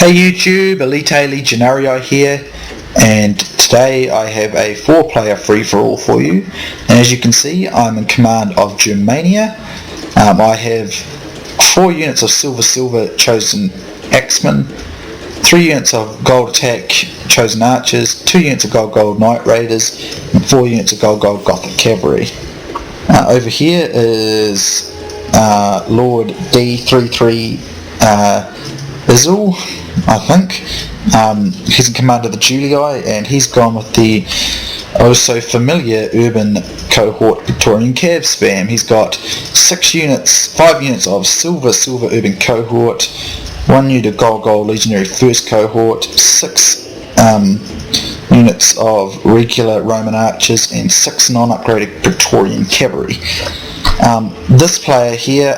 Hey YouTube, Elite Legionario here, and today I have a 4-player free-for-all for you. And as you can see, I'm in command of Germania. I have 4 units of Silver chosen Axemen, 3 units of Gold Attack chosen Archers, 2 units of Gold Knight Raiders, and 4 units of Gold Gothic Cavalry. Over here is Lord D33 Izzle, I think. He's in command of the Julli, and he's gone with the so familiar urban cohort Victorian Cav spam. He's got 5 units of silver urban cohort, 1 unit of gold legionary first cohort, 6 units of regular Roman archers, and 6 non-upgraded Victorian cavalry. This player here,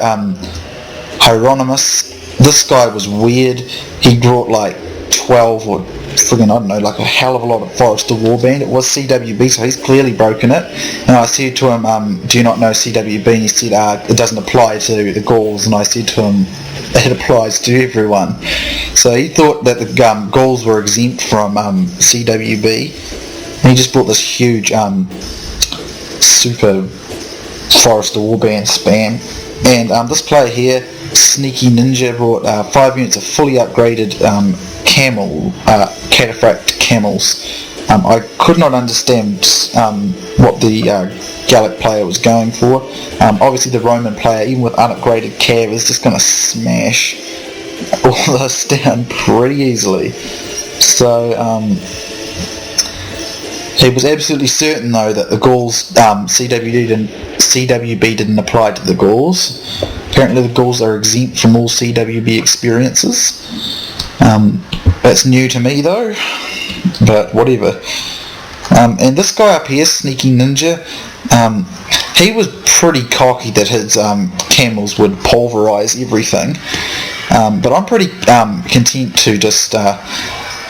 Hieronymus, this guy was weird. He brought like 12 or friggin' I don't know, like a hell of a lot of Forester Warband. It was CWB, so he's clearly broken it. And I said to him, do you not know CWB? And he said, it doesn't apply to the Gauls. And I said to him, it applies to everyone. So he thought that the Gauls were exempt from CWB. And he just brought this huge super Forester Warband spam. And this player here, Sneaky Ninja, brought 5 units of fully upgraded cataphract camels. I could not understand what the Gallic player was going for. Obviously the Roman player, even with unupgraded cav, is just going to smash all this down pretty easily. So he was absolutely certain though that the Gauls, CWB didn't apply to the Gauls. Apparently the Gauls are exempt from all CWB experiences. That's new to me though, but whatever. And this guy up here, Sneaky Ninja, he was pretty cocky that his camels would pulverise everything. But I'm pretty content to just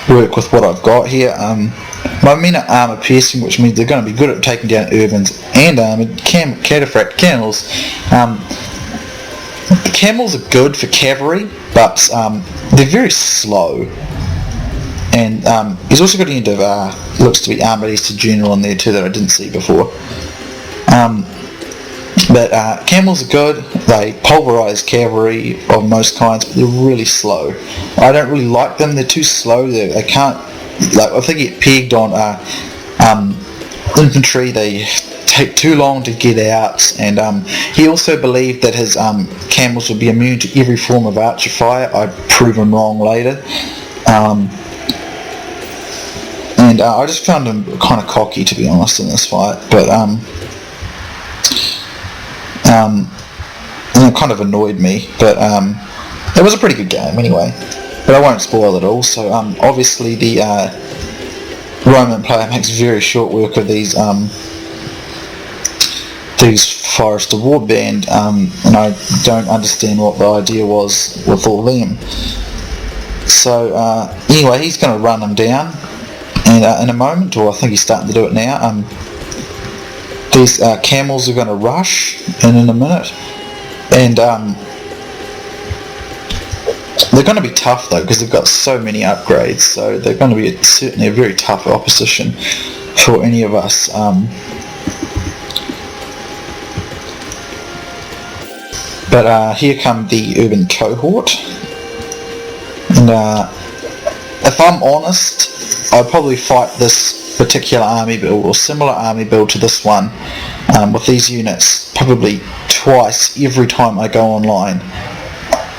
work with what I've got here. My men are armour piercing, which means they're going to be good at taking down urbans and armoured cataphract camels. The camels are good for cavalry, but they're very slow. And he's also got a unit of looks to be armoured Eastern General in there too that I didn't see before. But camels are good. They pulverise cavalry of most kinds, but they're really slow. I don't really like them. They're too slow. They can't. Like if they get pegged on infantry, they take too long to get out. And he also believed that his camels would be immune to every form of archer fire. I prove him wrong later. And I just found him kind of cocky, to be honest, in this fight. But and it kind of annoyed me. But it was a pretty good game anyway. But I won't spoil it all. So obviously the Roman player makes very short work of these Forester Warband, and I don't understand what the idea was with all them. So anyway, he's going to run them down, and in a moment, or I think he's starting to do it now, these camels are going to rush in a minute, and they're going to be tough though, because they've got so many upgrades, so they're going to be certainly a very tough opposition for any of us. But here come the urban cohort, and if I'm honest, I'd probably fight this particular army build or similar army build to this one with these units probably twice every time I go online.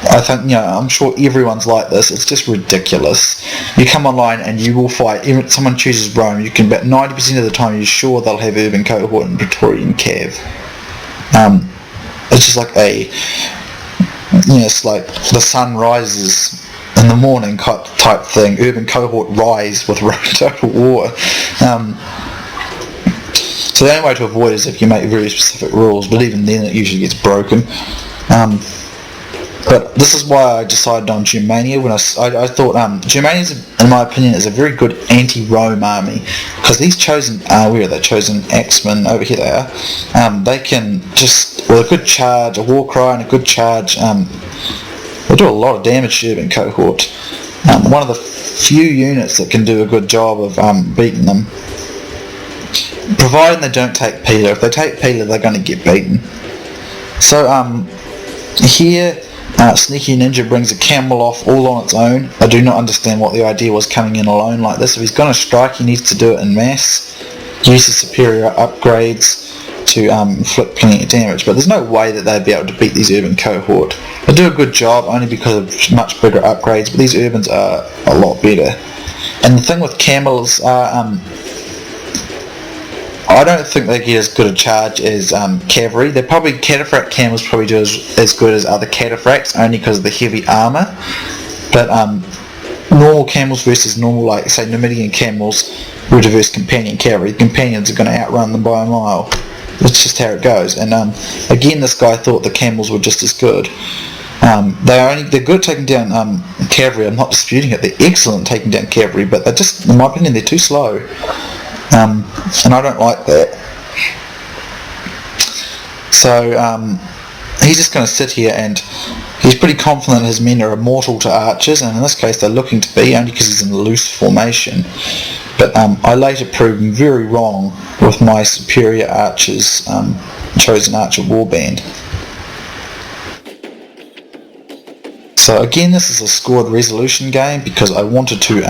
I think, I'm sure everyone's like this. It's just ridiculous. You come online and you will fight. Even someone chooses Rome, you can bet 90% of the time you're sure they'll have urban cohort and Praetorian cav. It's just like it's like the sun rises in the morning type thing. Urban cohort rise with total war. So the only way to avoid it is if you make very specific rules, but even then it usually gets broken. But this is why I decided on Germania. When I thought Germania, in my opinion, is a very good anti-Rome army, because these chosen, where are they? Chosen Axemen, over here they are. They can just, with a good charge, a war cry and a good charge, They do a lot of damage to urban cohort. One of the few units that can do a good job of beating them, providing they don't take Peeler. If they take Peeler, they're going to get beaten. So here, Sneaky Ninja brings a camel off all on its own. I do not understand what the idea was coming in alone like this. If he's going to strike, he needs to do it in mass. Use his superior upgrades to inflict plenty of damage, but there's no way that they'd be able to beat these urban cohort. They do a good job only because of much bigger upgrades, but these urbans are a lot better. And the thing with camels are, I don't think they get as good a charge as cavalry. They're probably, cataphract camels probably do as good as other cataphracts, only because of the heavy armour. But normal camels versus normal, like say Numidian camels, will versus companion cavalry. The companions are going to outrun them by a mile. That's just how it goes. And again, this guy thought the camels were just as good. They're good at taking down cavalry. I'm not disputing it. They're excellent at taking down cavalry, but they're just, in my opinion, they're too slow. And I don't like that. So he's just going to sit here, and he's pretty confident his men are immortal to archers, and in this case they're looking to be, only because he's in loose formation. But I later proved him very wrong with my superior archers, chosen archer warband. So again, this is a scored resolution game because I wanted to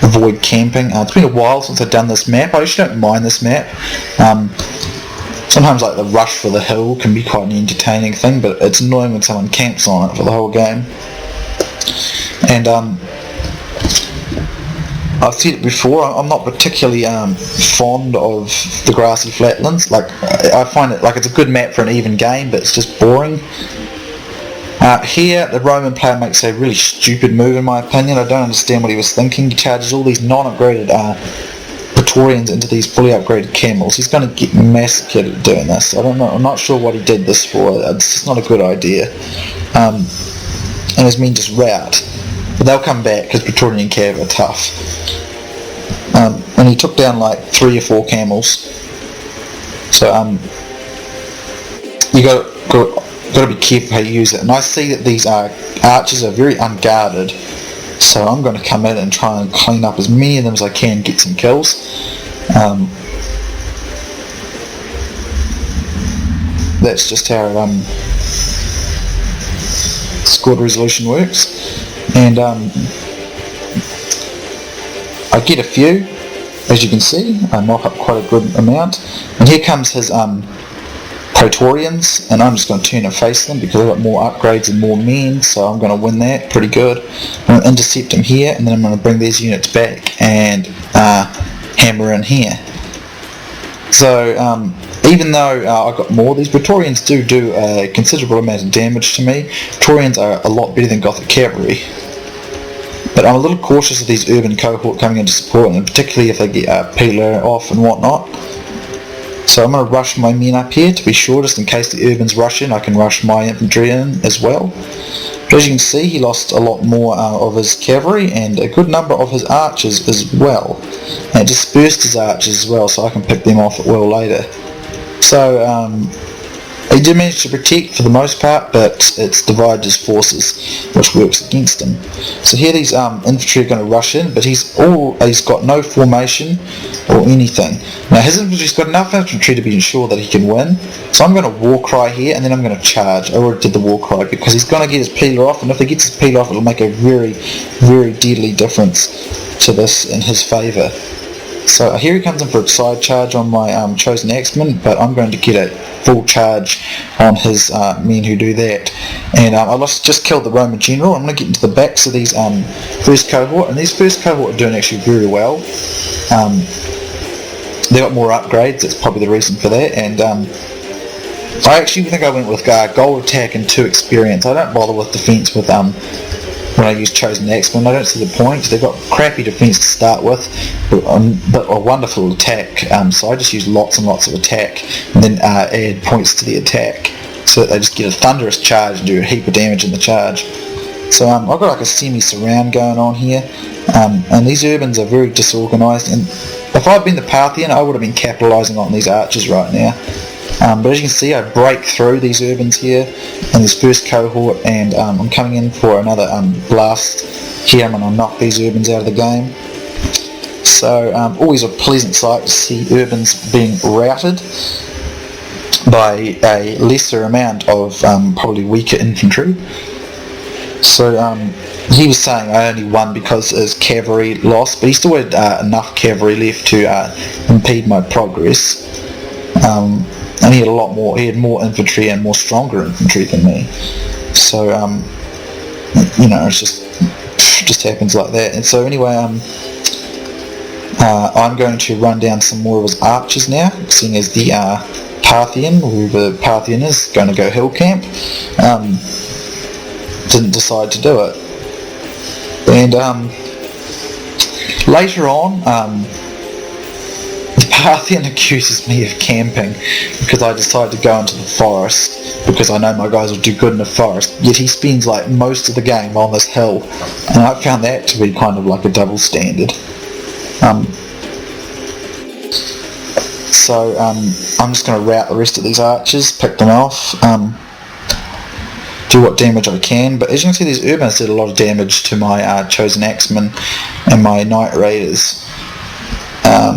avoid camping. It's been a while since I've done this map. I usually don't mind this map. Sometimes like the rush for the hill can be quite an entertaining thing, but it's annoying when someone camps on it for the whole game. And I've said it before, I'm not particularly fond of the grassy flatlands. Like, I find it like it's a good map for an even game, but it's just boring. Here, the Roman player makes a really stupid move in my opinion. I don't understand what he was thinking. He charges all these non-upgraded Praetorians into these fully upgraded camels. He's going to get massacred at doing this. I don't know. I'm not sure what he did this for. It's just not a good idea. And his men just rout. But they'll come back because Praetorian cav are tough. And he took down like 3 or 4 camels. So you got to be careful how you use it. And I see that these archers are very unguarded. So I'm going to come in and try and clean up as many of them as I can, get some kills. That's just how scored resolution works. And I get a few, as you can see. I knock up quite a good amount. And here comes his Praetorians, and I'm just going to turn and face them because I've got more upgrades and more men, so I'm going to win that pretty good. I'm going to intercept them here, and then I'm going to bring these units back and hammer in here. So even though I got more, these Praetorians do a considerable amount of damage to me. Praetorians are a lot better than Gothic cavalry. But I'm a little cautious of these urban cohort coming into support, and particularly if they get Peeler off and whatnot. So I'm going to rush my men up here to be sure, just in case the urbans rush in, I can rush my infantry in as well. But as you can see, he lost a lot more of his cavalry and a good number of his archers as well. And it dispersed his archers as well, so I can pick them off well later. So he did manage to protect for the most part, but it's divided his forces, which works against him. So here these infantry are going to rush in, but he's got no formation or anything. Now his infantry's got enough infantry to be sure that he can win. So I'm going to war cry here, and then I'm going to charge. I already did the war cry because he's going to get his Peeler off, and if he gets his Peeler off, it'll make a very, very deadly difference to this in his favour. So here he comes in for a side charge on my chosen axemen, but I'm going to get a full charge on his men who do that. And I just killed the Roman general. I'm going to get into the backs of these first cohort, and these first cohort are doing actually very well. They got more upgrades, that's probably the reason for that. And I actually think I went with gold attack and 2 experience. I don't bother with defense with when I use chosen axemen. I don't see the point. They've got crappy defense to start with, but a wonderful attack. So I just use lots and lots of attack, and then add points to the attack, so that they just get a thunderous charge and do a heap of damage in the charge. So I've got like a semi-surround going on here, and these urbans are very disorganised. And if I'd been the Parthian, I would have been capitalising on these archers right now. But as you can see, I break through these urbans here in this first cohort, and I'm coming in for another blast here. I'm going to knock these urbans out of the game. So always a pleasant sight to see urbans being routed by a lesser amount of probably weaker infantry. So he was saying I only won because his cavalry lost, but he still had enough cavalry left to impede my progress. And he had a lot more. He had more infantry and more stronger infantry than me. So it just happens like that. And so anyway, I'm going to run down some more of his archers now, seeing as the Parthian, whoever Parthian is, going to go hill camp. Didn't decide to do it. And later on, the Parthian accuses me of camping because I decided to go into the forest because I know my guys will do good in the forest, yet he spends like most of the game on this hill, and I found that to be kind of like a double standard. So I'm just going to rout the rest of these archers, pick them off, do what damage I can. But as you can see, these urbans did a lot of damage to my chosen axemen and my knight raiders.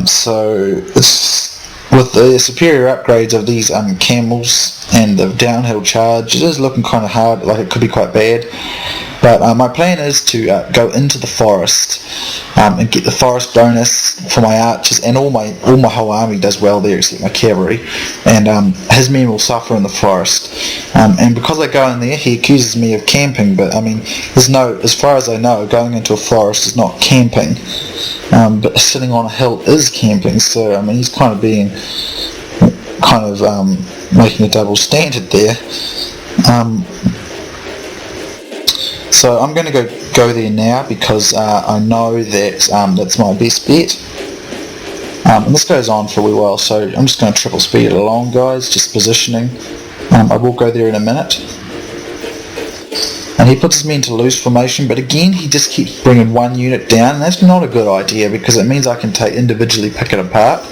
So with the superior upgrades of these camels and the downhill charge, it is looking kind of hard, like it could be quite bad. But my plan is to go into the forest and get the forest bonus for my archers, and all my whole army does well there except my cavalry, and his men will suffer in the forest. And because I go in there, he accuses me of camping, but I mean, as far as I know, going into a forest is not camping, but sitting on a hill is camping. So I mean, he's kind of being making a double standard there. So I'm going to go there now because I know that that's my best bet. And this goes on for a wee while, so I'm just going to triple speed it along, guys, just positioning. I will go there in a minute. And he puts his men to loose formation, but again he just keeps bringing one unit down, and that's not a good idea because it means I can individually pick it apart.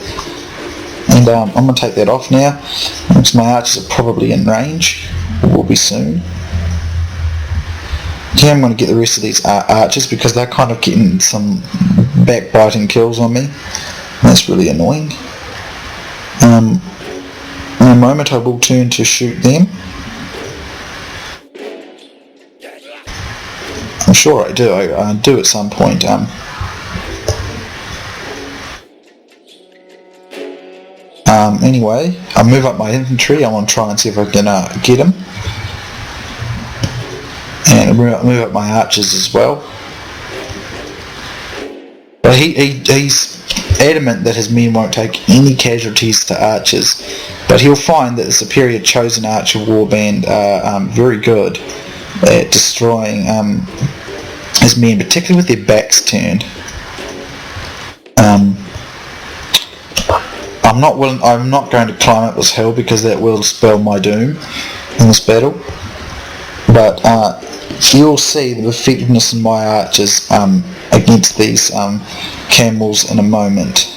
And I'm going to take that off now, because my archers are probably in range, or will be soon. Here I'm going to get the rest of these archers because they're kind of getting some backbiting kills on me. That's really annoying. In a moment I will turn to shoot them. I'm sure I do. I do at some point. Anyway, I move up my infantry. I want to try and see if I can get him. And move up my archers as well. But he's adamant that his men won't take any casualties to archers, but he'll find that the superior chosen archer warband are very good at destroying his men, particularly with their backs turned. I'm not going to climb up this hill because that will spell my doom in this battle. But you'll see the effectiveness in my archers against these camels in a moment.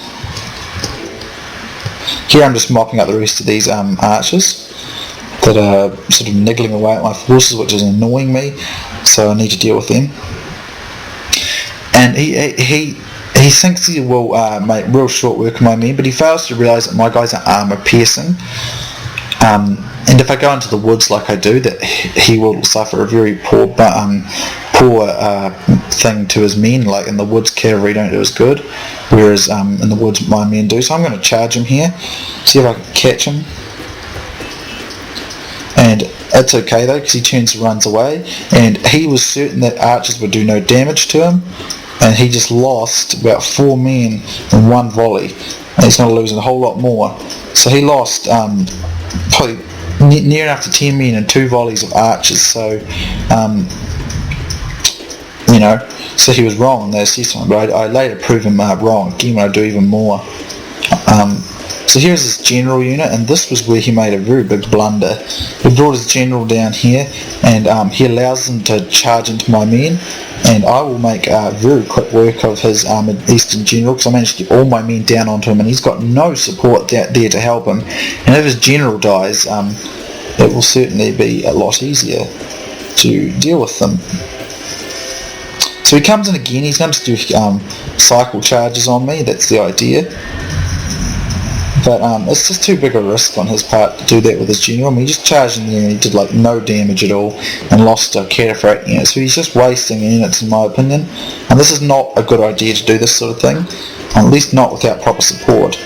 Here I'm just mopping up the rest of these archers that are sort of niggling away at my forces, which is annoying me, so I need to deal with them. And he thinks he will make real short work of my men, but he fails to realise that my guys are armour piercing. And if I go into the woods like I do, that he will suffer a very poor thing to his men. Like in the woods, cavalry don't do as good, whereas in the woods my men do. So I'm going to charge him here, see if I can catch him. And it's okay though, because he turns and runs away, and he was certain that archers would do no damage to him, and he just lost about 4 men in one volley, and he's going to lose a whole lot more. So he lost probably near enough to 10 men and 2 volleys of archers. So so he was wrong in that assessment, but I later prove him wrong again when I do even more. So here's his general unit, and this was where he made a very big blunder. He brought his general down here, and he allows them to charge into my men, and I will make very quick work of his eastern general, because I managed to get all my men down onto him, and he's got no support there to help him. And if his general dies, it will certainly be a lot easier to deal with them. So he comes in again. He's going to do cycle charges on me. That's the idea. But it's just too big a risk on his part to do that with his general. I mean, he just charged in there and he did like no damage at all and lost a cataphract unit. So he's just wasting units, in my opinion. And this is not a good idea to do this sort of thing, at least not without proper support.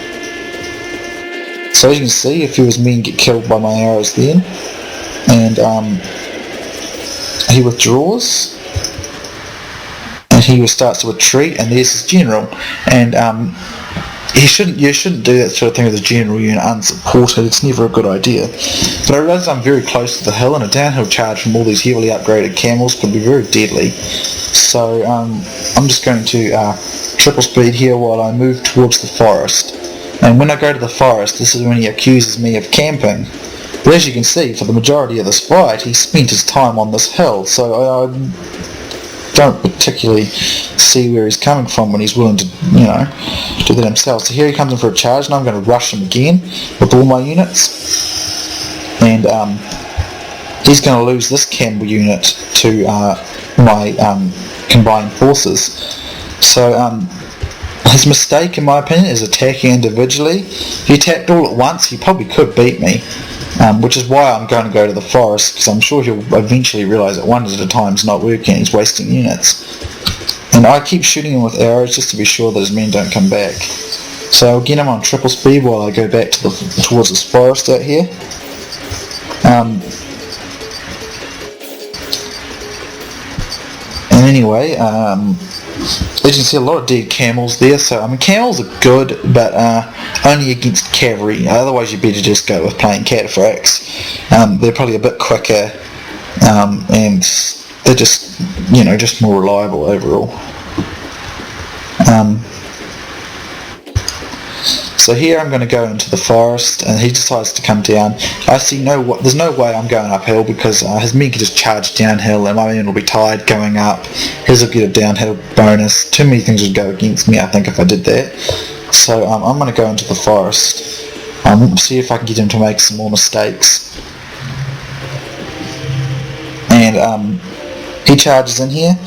So as you can see, a few of his men get killed by my arrows then, and he withdraws, and he starts to retreat, and there's his general. And you shouldn't do that sort of thing with a general unit unsupported. It's never a good idea. But I realise I'm very close to the hill, and a downhill charge from all these heavily upgraded camels could be very deadly. So I'm just going to triple speed here while I move towards the forest. And when I go to the forest, this is when he accuses me of camping. But as you can see, for the majority of this fight, he spent his time on this hill, so I don't particularly see where he's coming from when he's willing to, do that himself. So here he comes in for a charge, and I'm going to rush him again with all my units. And he's going to lose this camel unit to my combined forces. So his mistake, in my opinion, is attacking individually. If he attacked all at once, he probably could beat me, which is why I'm going to go to the forest, because I'm sure he'll eventually realise that one at a time is not working, he's wasting units. And I keep shooting him with arrows just to be sure that his men don't come back. So again, I'm on triple speed while I go back towards this forest out here. And anyway, as you can see, a lot of dead camels there. So I mean, camels are good, but only against cavalry. Otherwise, you better just go with plain cataphracts. They're probably a bit quicker, and they're just more reliable overall. So here I'm going to go into the forest, and he decides to come down. I see there's no way I'm going uphill, because his men can just charge downhill and my men will be tired going up. His will get a downhill bonus. Too many things would go against me, I think, if I did that. So I'm going to go into the forest, see if I can get him to make some more mistakes. And he charges in here,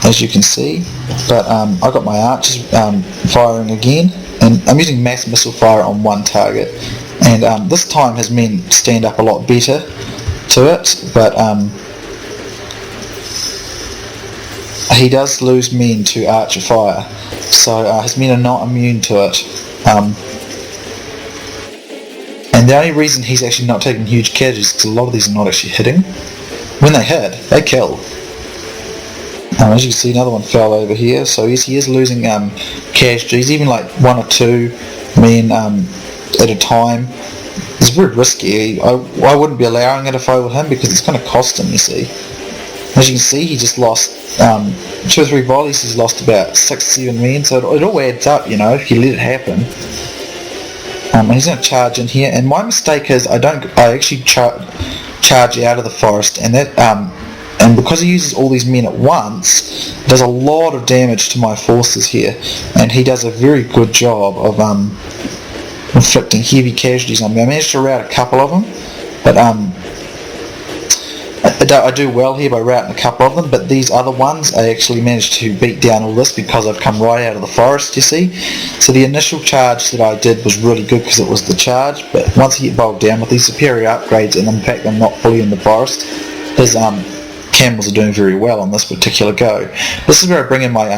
as you can see, but I got my archers firing again, and I'm using mass missile fire on one target, and this time his men stand up a lot better to it, but he does lose men to archer fire, so his men are not immune to it. And the only reason he's actually not taking huge casualties is because a lot of these are not actually hitting. When they hit, they kill. As you can see, another one fell over here, so he is losing casualties, even like one or two men at a time. It's very risky. I wouldn't be allowing it if I were him, because it's going to cost him, you see. As you can see, he just lost 2 or 3 volleys. He's lost about 6 or 7 men, so it all adds up, if you let it happen. And he's going to charge in here, and my mistake is I actually charge out of the forest, and that and because he uses all these men at once, does a lot of damage to my forces here, and he does a very good job of inflicting heavy casualties on me. I managed to rout a couple of them, but I do well here by routing a couple of them, but these other ones I actually managed to beat down all this because I've come right out of the forest, you see. So the initial charge that I did was really good because it was the charge, but once you get bogged down with these superior upgrades, and in fact I'm not fully in the forest, his camels are doing very well on this particular go. This is where I bring in my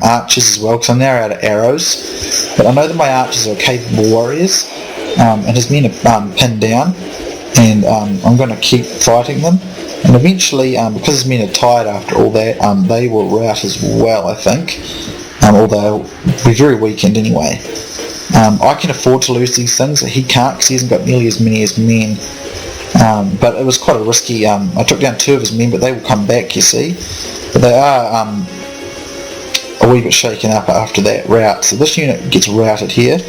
archers as well, because I'm now out of arrows, but I know that my archers are capable warriors, and his men are pinned down, and I'm going to keep fighting them, and eventually, because his men are tired after all that, they will rout as well, I think, although they'll be very weakened anyway. I can afford to lose these things. He can't, because he hasn't got nearly as many as men. But it was quite a risky. I took down 2 of his men, but they will come back, you see. But they are a wee bit shaken up after that rout. So this unit gets routed here,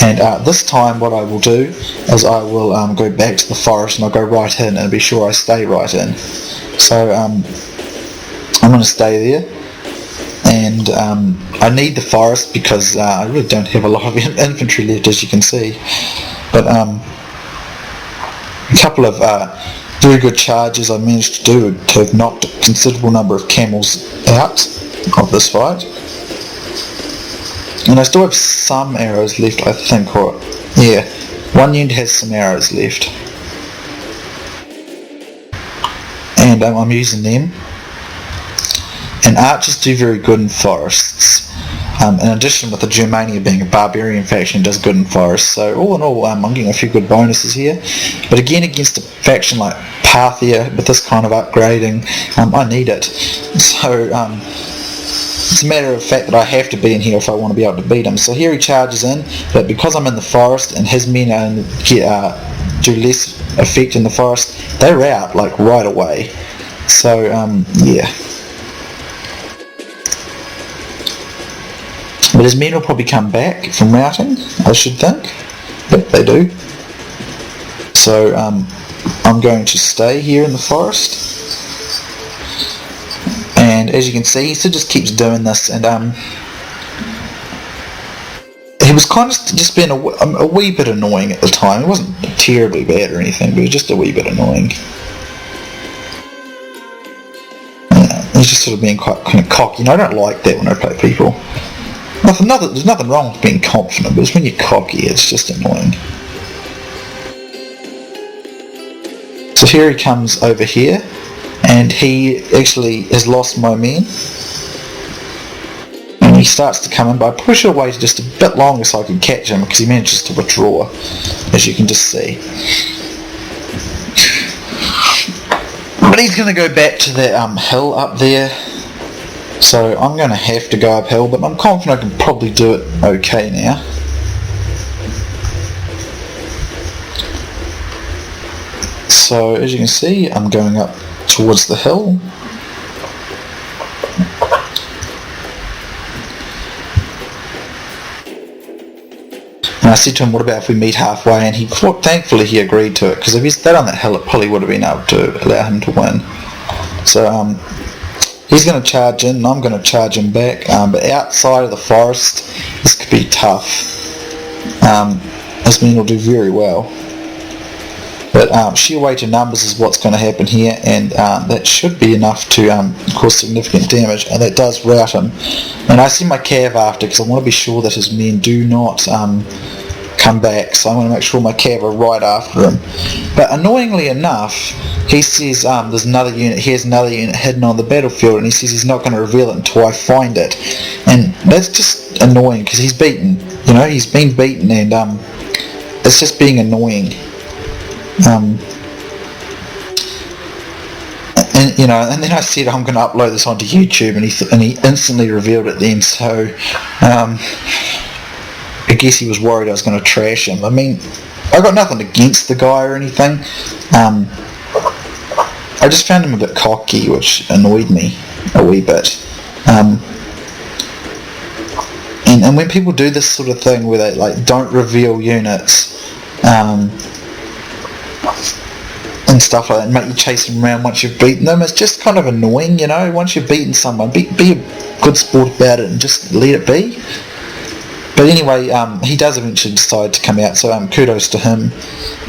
and this time what I will do is I will go back to the forest, and I'll go right in and be sure I stay right in. So I'm going to stay there, and I need the forest because I really don't have a lot of infantry left, as you can see. But a couple of very good charges I managed to do to have knocked a considerable number of camels out of this fight. And I still have some arrows left, I think, or yeah, one unit has some arrows left. And I'm using them. And archers do very good in forests. In addition, with the Germania being a barbarian faction, it does good in forests. So all in all, I'm getting a few good bonuses here. But again, against a faction like Parthia, with this kind of upgrading, I need it. So it's a matter of fact that I have to be in here if I want to be able to beat him. So here he charges in, but because I'm in the forest and his men do less effect in the forest, they're out like right away. So yeah. But his men will probably come back from routing, I should think. Yep, they do. So I'm going to stay here in the forest. And as you can see, he still just keeps doing this, and he was kind of just being a wee bit annoying at the time. It wasn't terribly bad or anything, but it was just a wee bit annoying. He's just sort of being quite kind of cocky, and I don't like that when I play people. There's nothing wrong with being confident, but it's when you're cocky, it's just annoying. So here he comes over here, and he actually has lost my men. And he starts to come in, but I probably should have waited just a bit longer so I could catch him, because he manages to withdraw, as you can just see. But he's going to go back to that hill up there. So I'm going to have to go uphill, but I'm confident I can probably do it okay now. So as you can see, I'm going up towards the hill. And I said to him, what about if we meet halfway? And thankfully he agreed to it, because if he stayed on that hill, it probably would have been able to allow him to win. So he's going to charge in, and I'm going to charge him back, but outside of the forest, this could be tough. His men will do very well. But sheer weight of numbers is what's going to happen here, and that should be enough to cause significant damage, and that does rout him. And I send my cav after, because I want to be sure that his men do not come back, so I want to make sure my cav are right after him. But annoyingly enough, he says he has another unit hidden on the battlefield, and he says he's not going to reveal it until I find it. And that's just annoying, because he's beaten. He's been beaten, and it's just being annoying. And then I said I'm going to upload this onto YouTube, and he instantly revealed it then. So I guess he was worried I was going to trash him. I mean, I got nothing against the guy or anything. I just found him a bit cocky, which annoyed me a wee bit. And when people do this sort of thing where they don't reveal units and stuff like that, and make you chase them around once you've beaten them, it's just kind of annoying. Once you've beaten someone, be a good sport about it and just let it be. But anyway, he does eventually decide to come out, so kudos to him.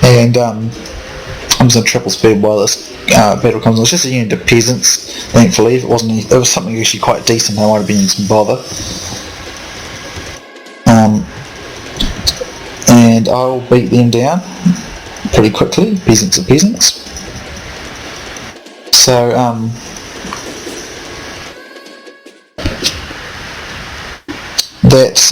And I'm just going to triple speed while this battle comes on. It's just a unit of peasants, thankfully. If it was something actually quite decent, I might have been in some bother. And I'll beat them down pretty quickly. Peasants are peasants. So that's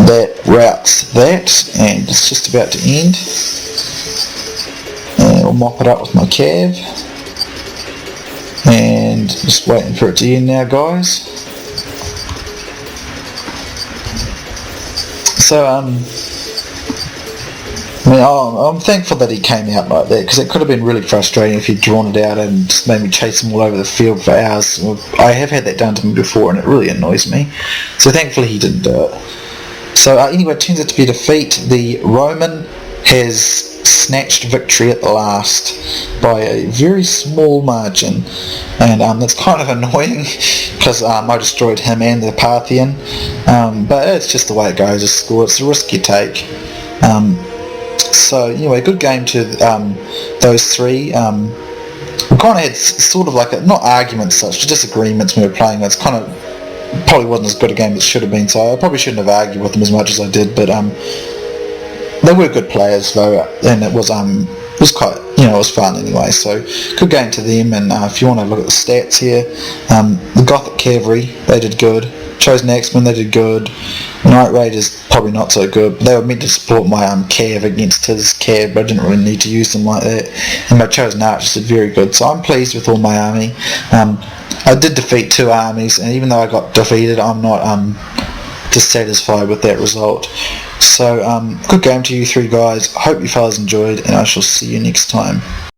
that routes that, and it's just about to end. And I'll mop it up with my cav, and just waiting for it to end now, guys. So I'm thankful that he came out like that, because it could have been really frustrating if he'd drawn it out and just made me chase him all over the field for hours. I have had that done to me before, and it really annoys me. So thankfully he didn't do it. So anyway, it turns out to be a defeat. The Roman has snatched victory at the last by a very small margin, and that's kind of annoying because I destroyed him and the Parthian, but it's just the way it goes. It's a risk you take. So anyway, good game to those three. We kind of had sort of like not arguments such, just disagreements when we were playing. It's kind of probably wasn't as good a game as it should have been, so I probably shouldn't have argued with them as much as I did, but they were good players though, and it was quite, it was fun anyway. So good game to them. And if you want to look at the stats here, the Gothic Cavalry, they did good. Chosen Axemen, they did good. Knight Raiders, probably not so good. They were meant to support my Cav against his Cav, but I didn't really need to use them like that. And my Chosen Archers did very good, so I'm pleased with all my army. I did defeat 2 armies, and even though I got defeated, I'm not dissatisfied with that result. So good game to you 3 guys. I hope you fellas enjoyed, and I shall see you next time.